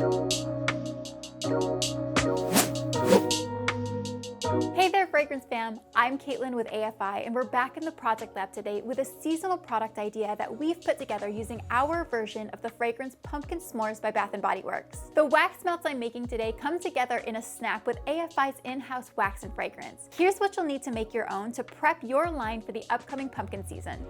Hey there, Fragrance fam! I'm Caitlin with AFI, and we're back in the project lab today with a seasonal product idea that we've put together using our version of the fragrance Pumpkin S'mores by Bath & Body Works. The wax melts I'm making today come together in a snap with AFI's in-house wax and fragrance. Here's what you'll need to make your own to prep your line for the upcoming pumpkin season.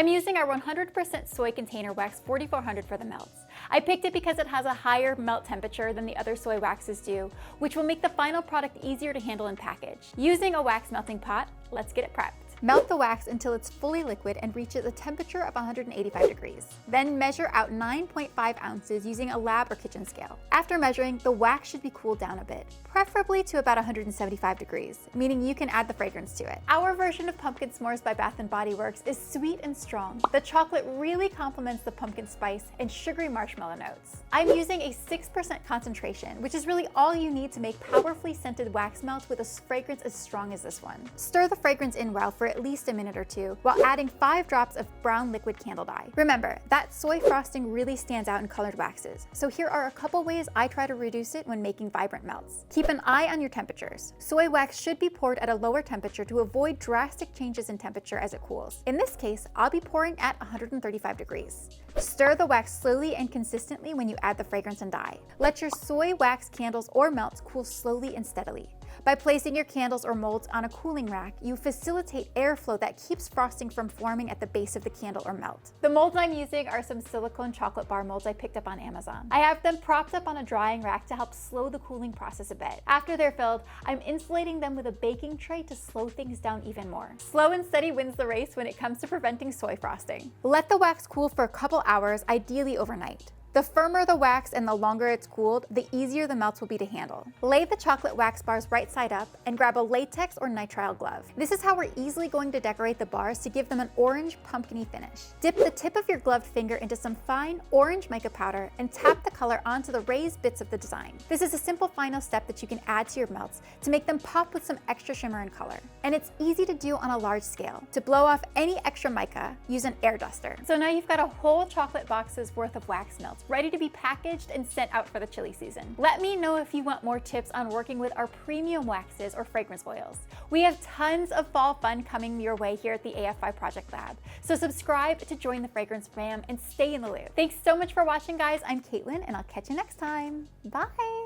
I'm using our 100% soy container wax 4400 for the melts. I picked it because it has a higher melt temperature than the other soy waxes do, which will make the final product easier to handle and package. Using a wax melting pot, let's get it prepped. Melt the wax until it's fully liquid and reaches a temperature of 185 degrees. Then measure out 9.5 ounces using a lab or kitchen scale. After measuring, the wax should be cooled down a bit, preferably to about 175 degrees, meaning you can add the fragrance to it. Our version of Pumpkin S'mores by Bath & Body Works is sweet and strong. The chocolate really complements the pumpkin spice and sugary marshmallow notes. I'm using a 6% concentration, which is really all you need to make powerfully scented wax melts with a fragrance as strong as this one. Stir the fragrance in well for at least a minute or two, while adding 5 drops of brown liquid candle dye. Remember, that soy frosting really stands out in colored waxes, so here are a couple ways I try to reduce it when making vibrant melts. Keep an eye on your temperatures. Soy wax should be poured at a lower temperature to avoid drastic changes in temperature as it cools. In this case, I'll be pouring at 135 degrees. Stir the wax slowly and consistently when you add the fragrance and dye. Let your soy wax candles or melts cool slowly and steadily. By placing your candles or molds on a cooling rack, you facilitate airflow that keeps frosting from forming at the base of the candle or melt. The molds I'm using are some silicone chocolate bar molds I picked up on Amazon. I have them propped up on a drying rack to help slow the cooling process a bit. After they're filled, I'm insulating them with a baking tray to slow things down even more. Slow and steady wins the race when it comes to preventing soy frosting. Let the wax cool for a couple hours, ideally overnight. The firmer the wax and the longer it's cooled, the easier the melts will be to handle. Lay the chocolate wax bars right side up and grab a latex or nitrile glove. This is how we're easily going to decorate the bars to give them an orange pumpkin-y finish. Dip the tip of your gloved finger into some fine orange mica powder and tap the color onto the raised bits of the design. This is a simple final step that you can add to your melts to make them pop with some extra shimmer and color. And it's easy to do on a large scale. To blow off any extra mica, use an air duster. So now you've got a whole chocolate box's worth of wax melts ready to be packaged and sent out for the chili season. Let me know if you want more tips on working with our premium waxes or fragrance oils. We have tons of fall fun coming your way here at the AFI Project Lab, so subscribe to join the Fragrance fam and stay in the loop. Thanks so much for watching, guys. I'm Caitlin, and I'll catch you next time. Bye!